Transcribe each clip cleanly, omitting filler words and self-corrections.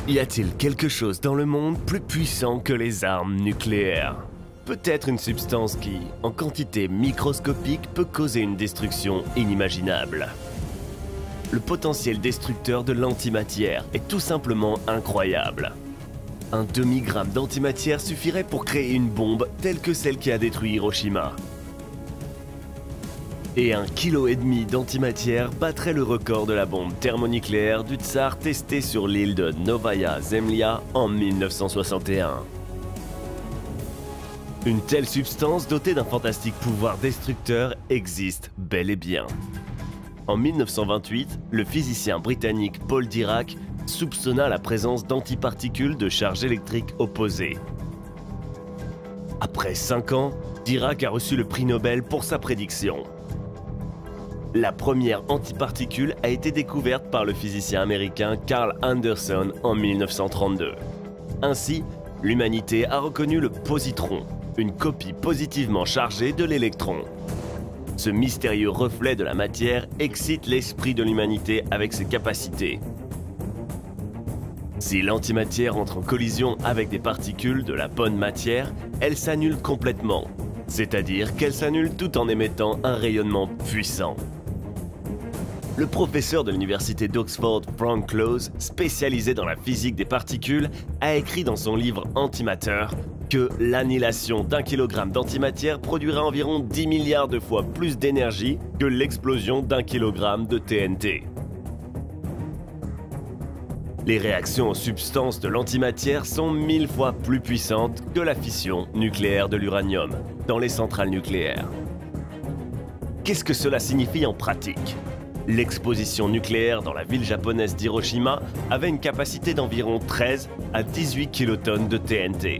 Y a-t-il quelque chose dans le monde plus puissant que les armes nucléaires? Peut-être une substance qui, en quantité microscopique, peut causer une destruction inimaginable. Le potentiel destructeur de l'antimatière est tout simplement incroyable. Un demi-gramme d'antimatière suffirait pour créer une bombe telle que celle qui a détruit Hiroshima. Et 1,5 kg d'antimatière battrait le record de la bombe thermonucléaire du tsar testée sur l'île de Novaya Zemlya en 1961. Une telle substance dotée d'un fantastique pouvoir destructeur existe bel et bien. En 1928, le physicien britannique Paul Dirac soupçonna la présence d'antiparticules de charge électrique opposée. Après 5 ans, Dirac a reçu le prix Nobel pour sa prédiction. La première antiparticule a été découverte par le physicien américain Carl Anderson en 1932. Ainsi, l'humanité a reconnu le positron, une copie positivement chargée de l'électron. Ce mystérieux reflet de la matière excite l'esprit de l'humanité avec ses capacités. Si l'antimatière entre en collision avec des particules de la bonne matière, elle s'annule complètement, c'est-à-dire qu'elle s'annule tout en émettant un rayonnement puissant. Le professeur de l'université d'Oxford, Frank Close, spécialisé dans la physique des particules, a écrit dans son livre Antimatter que l'annihilation d'1 kg d'antimatière produirait environ 10 milliards de fois plus d'énergie que l'explosion d'1 kg de TNT. Les réactions aux substances de l'antimatière sont 1000 fois plus puissantes que la fission nucléaire de l'uranium dans les centrales nucléaires. Qu'est-ce que cela signifie en pratique ? L'exposition nucléaire dans la ville japonaise d'Hiroshima avait une capacité d'environ 13 à 18 kilotonnes de TNT.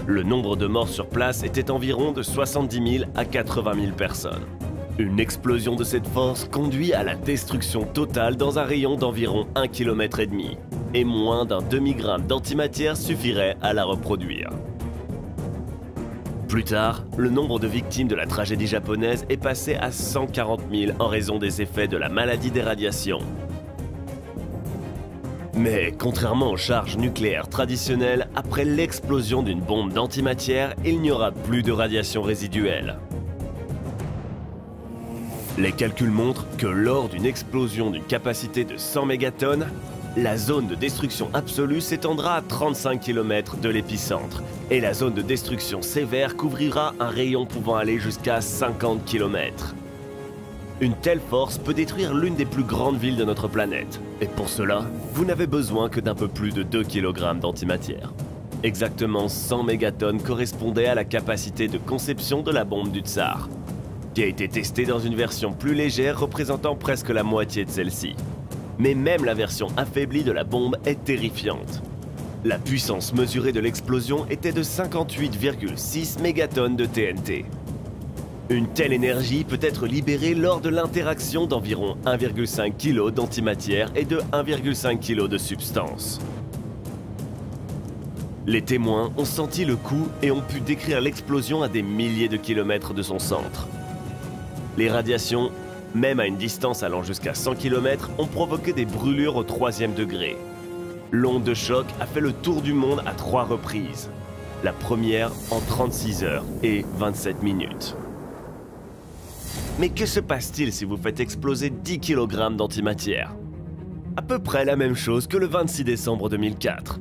Le nombre de morts sur place était environ de 70 000 à 80 000 personnes. Une explosion de cette force conduit à la destruction totale dans un rayon d'environ 1,5 km, et moins d'1 demi-gramme d'antimatière suffirait à la reproduire. Plus tard, le nombre de victimes de la tragédie japonaise est passé à 140 000 en raison des effets de la maladie des radiations. Mais contrairement aux charges nucléaires traditionnelles, après l'explosion d'une bombe d'antimatière, il n'y aura plus de radiation résiduelle. Les calculs montrent que lors d'une explosion d'une capacité de 100 mégatonnes, la zone de destruction absolue s'étendra à 35 km de l'épicentre et la zone de destruction sévère couvrira un rayon pouvant aller jusqu'à 50 km. Une telle force peut détruire l'une des plus grandes villes de notre planète. Et pour cela, vous n'avez besoin que d'un peu plus de 2 kg d'antimatière. Exactement 100 mégatonnes correspondaient à la capacité de conception de la bombe du tsar, qui a été testée dans une version plus légère représentant presque la moitié de celle-ci. Mais même la version affaiblie de la bombe est terrifiante. La puissance mesurée de l'explosion était de 58,6 mégatonnes de TNT. Une telle énergie peut être libérée lors de l'interaction d'environ 1,5 kg d'antimatière et de 1,5 kg de substance. Les témoins ont senti le coup et ont pu décrire l'explosion à des milliers de kilomètres de son centre. Les radiations, même à une distance allant jusqu'à 100 km, ont provoqué des brûlures au 3e degré. L'onde de choc a fait le tour du monde à 3 reprises. La première en 36 heures et 27 minutes. Mais que se passe-t-il si vous faites exploser 10 kg d'antimatière? À peu près la même chose que le 26 décembre 2004.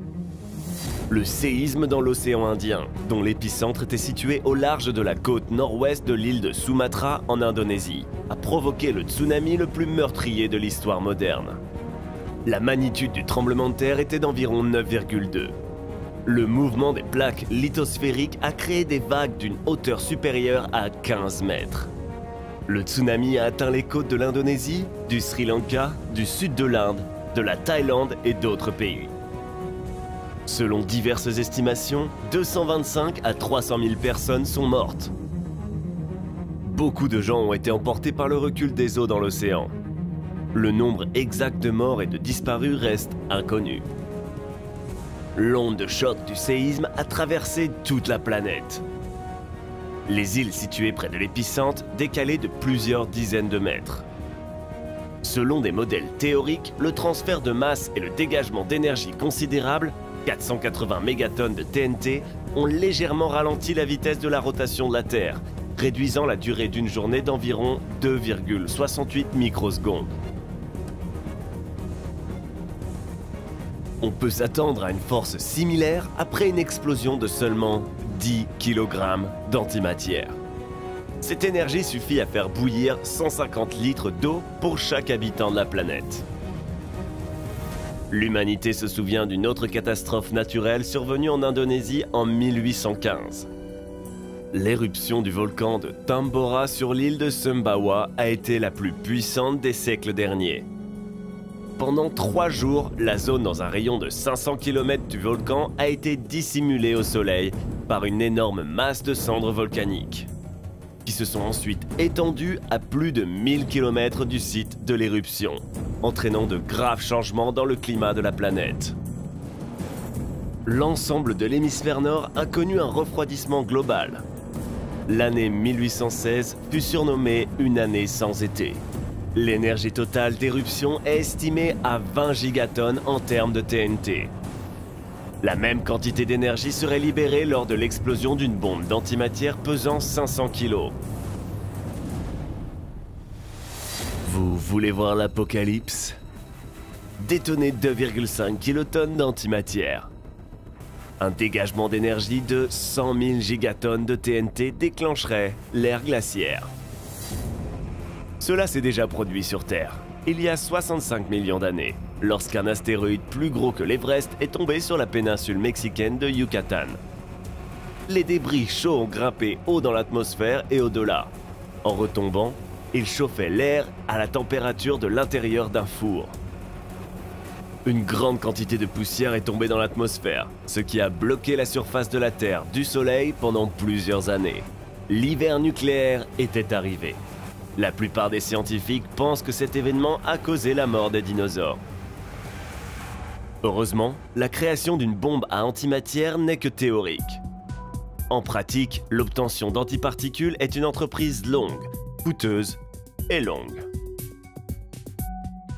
Le séisme dans l'océan Indien, dont l'épicentre était situé au large de la côte nord-ouest de l'île de Sumatra en Indonésie, a provoqué le tsunami le plus meurtrier de l'histoire moderne. La magnitude du tremblement de terre était d'environ 9,2. Le mouvement des plaques lithosphériques a créé des vagues d'une hauteur supérieure à 15 mètres. Le tsunami a atteint les côtes de l'Indonésie, du Sri Lanka, du sud de l'Inde, de la Thaïlande et d'autres pays. Selon diverses estimations, 225 à 300 000 personnes sont mortes. Beaucoup de gens ont été emportés par le recul des eaux dans l'océan. Le nombre exact de morts et de disparus reste inconnu. L'onde de choc du séisme a traversé toute la planète. Les îles situées près de l'épicentre décalées de plusieurs dizaines de mètres. Selon des modèles théoriques, le transfert de masse et le dégagement d'énergie considérable, 480 mégatonnes de TNT, ont légèrement ralenti la vitesse de la rotation de la Terre, réduisant la durée d'une journée d'environ 2,68 microsecondes. On peut s'attendre à une force similaire après une explosion de seulement 10 kg d'antimatière. Cette énergie suffit à faire bouillir 150 litres d'eau pour chaque habitant de la planète. L'humanité se souvient d'une autre catastrophe naturelle survenue en Indonésie en 1815. L'éruption du volcan de Tambora sur l'île de Sumbawa a été la plus puissante des siècles derniers. Pendant 3 jours, la zone dans un rayon de 500 km du volcan a été dissimulée au soleil par une énorme masse de cendres volcaniques, qui se sont ensuite étendues à plus de 1000 km du site de l'éruption, entraînant de graves changements dans le climat de la planète. L'ensemble de l'hémisphère nord a connu un refroidissement global. L'année 1816 fut surnommée une année sans été. L'énergie totale d'éruption est estimée à 20 gigatonnes en termes de TNT. La même quantité d'énergie serait libérée lors de l'explosion d'une bombe d'antimatière pesant 500 kg. Vous voulez voir l'apocalypse? Détonner 2,5 kilotonnes d'antimatière. Un dégagement d'énergie de 100 000 gigatonnes de TNT déclencherait l'ère glaciaire. Cela s'est déjà produit sur Terre, il y a 65 millions d'années, lorsqu'un astéroïde plus gros que l'Everest est tombé sur la péninsule mexicaine de Yucatan. Les débris chauds ont grimpé haut dans l'atmosphère et au-delà. En retombant, ils chauffaient l'air à la température de l'intérieur d'un four. Une grande quantité de poussière est tombée dans l'atmosphère, ce qui a bloqué la surface de la Terre du Soleil pendant plusieurs années. L'hiver nucléaire était arrivé. La plupart des scientifiques pensent que cet événement a causé la mort des dinosaures. Heureusement, la création d'une bombe à antimatière n'est que théorique. En pratique, l'obtention d'antiparticules est une entreprise longue, coûteuse et longue.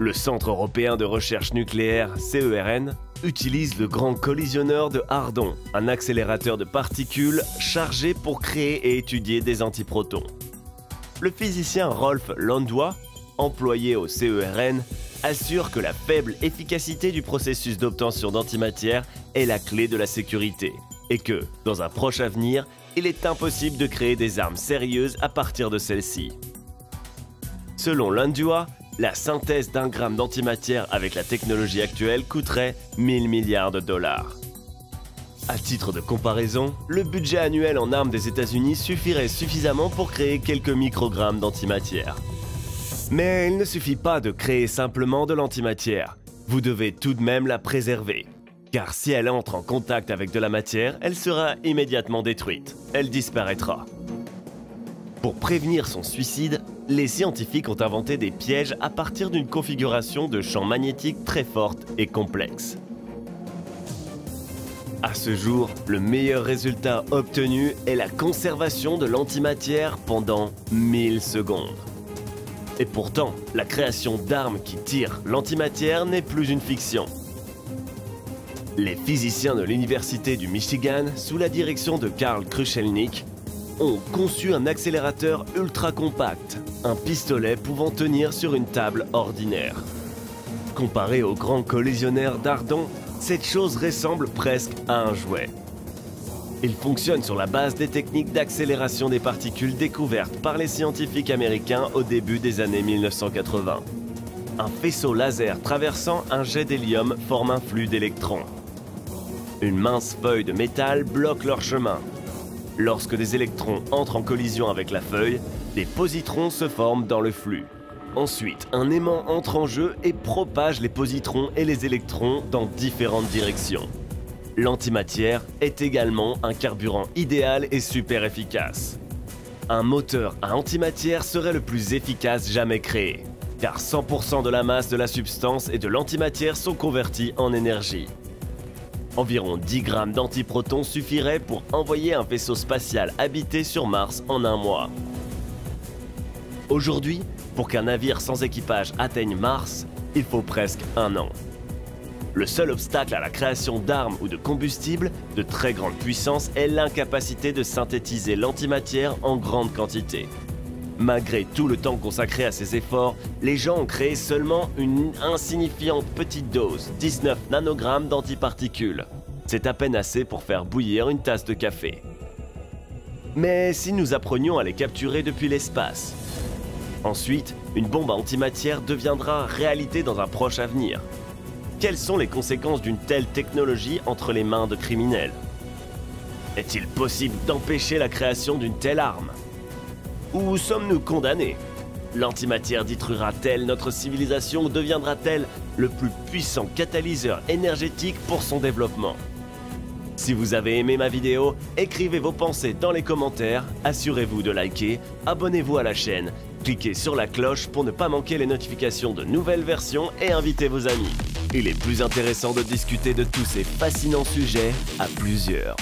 Le Centre européen de recherche nucléaire, CERN, utilise le grand collisionneur de Ardon, un accélérateur de particules chargé pour créer et étudier des antiprotons. Le physicien Rolf Landau, employé au CERN, assure que la faible efficacité du processus d'obtention d'antimatière est la clé de la sécurité et que, dans un proche avenir, il est impossible de créer des armes sérieuses à partir de celles-ci. Selon Landau, la synthèse d'un gramme d'antimatière avec la technologie actuelle coûterait 1000 milliards de dollars. À titre de comparaison, le budget annuel en armes des États-Unis suffirait suffisamment pour créer quelques microgrammes d'antimatière. Mais il ne suffit pas de créer simplement de l'antimatière. Vous devez tout de même la préserver. Car si elle entre en contact avec de la matière, elle sera immédiatement détruite. Elle disparaîtra. Pour prévenir son suicide, les scientifiques ont inventé des pièges à partir d'une configuration de champs magnétiques très forte et complexe. À ce jour, le meilleur résultat obtenu est la conservation de l'antimatière pendant 1000 secondes. Et pourtant, la création d'armes qui tirent l'antimatière n'est plus une fiction. Les physiciens de l'Université du Michigan, sous la direction de Karl Kruszelnik, ont conçu un accélérateur ultra compact, un pistolet pouvant tenir sur une table ordinaire. Comparé au grand collisionneur d'Ardon, cette chose ressemble presque à un jouet. Il fonctionne sur la base des techniques d'accélération des particules découvertes par les scientifiques américains au début des années 1980. Un faisceau laser traversant un jet d'hélium forme un flux d'électrons. Une mince feuille de métal bloque leur chemin. Lorsque des électrons entrent en collision avec la feuille, des positrons se forment dans le flux. Ensuite, un aimant entre en jeu et propage les positrons et les électrons dans différentes directions. L'antimatière est également un carburant idéal et super efficace. Un moteur à antimatière serait le plus efficace jamais créé, car 100% de la masse de la substance et de l'antimatière sont convertis en énergie. Environ 10 grammes d'antiprotons suffiraient pour envoyer un vaisseau spatial habité sur Mars en un mois. Aujourd'hui, Pour qu'un navire sans équipage atteigne Mars, il faut presque 1 an. Le seul obstacle à la création d'armes ou de combustible de très grande puissance est l'incapacité de synthétiser l'antimatière en grande quantité. Malgré tout le temps consacré à ces efforts, les gens ont créé seulement une insignifiante petite dose, 19 nanogrammes d'antiparticules. C'est à peine assez pour faire bouillir une tasse de café. Mais si nous apprenions à les capturer depuis l'espace? Ensuite, une bombe à antimatière deviendra réalité dans un proche avenir. Quelles sont les conséquences d'une telle technologie entre les mains de criminels? Est-il possible d'empêcher la création d'une telle arme? Ou sommes-nous condamnés? L'antimatière détruira-t-elle notre civilisation ou deviendra-t-elle le plus puissant catalyseur énergétique pour son développement? Si vous avez aimé ma vidéo, écrivez vos pensées dans les commentaires, assurez-vous de liker, abonnez-vous à la chaîne, cliquez sur la cloche pour ne pas manquer les notifications de nouvelles versions et invitez vos amis. Il est plus intéressant de discuter de tous ces fascinants sujets à plusieurs.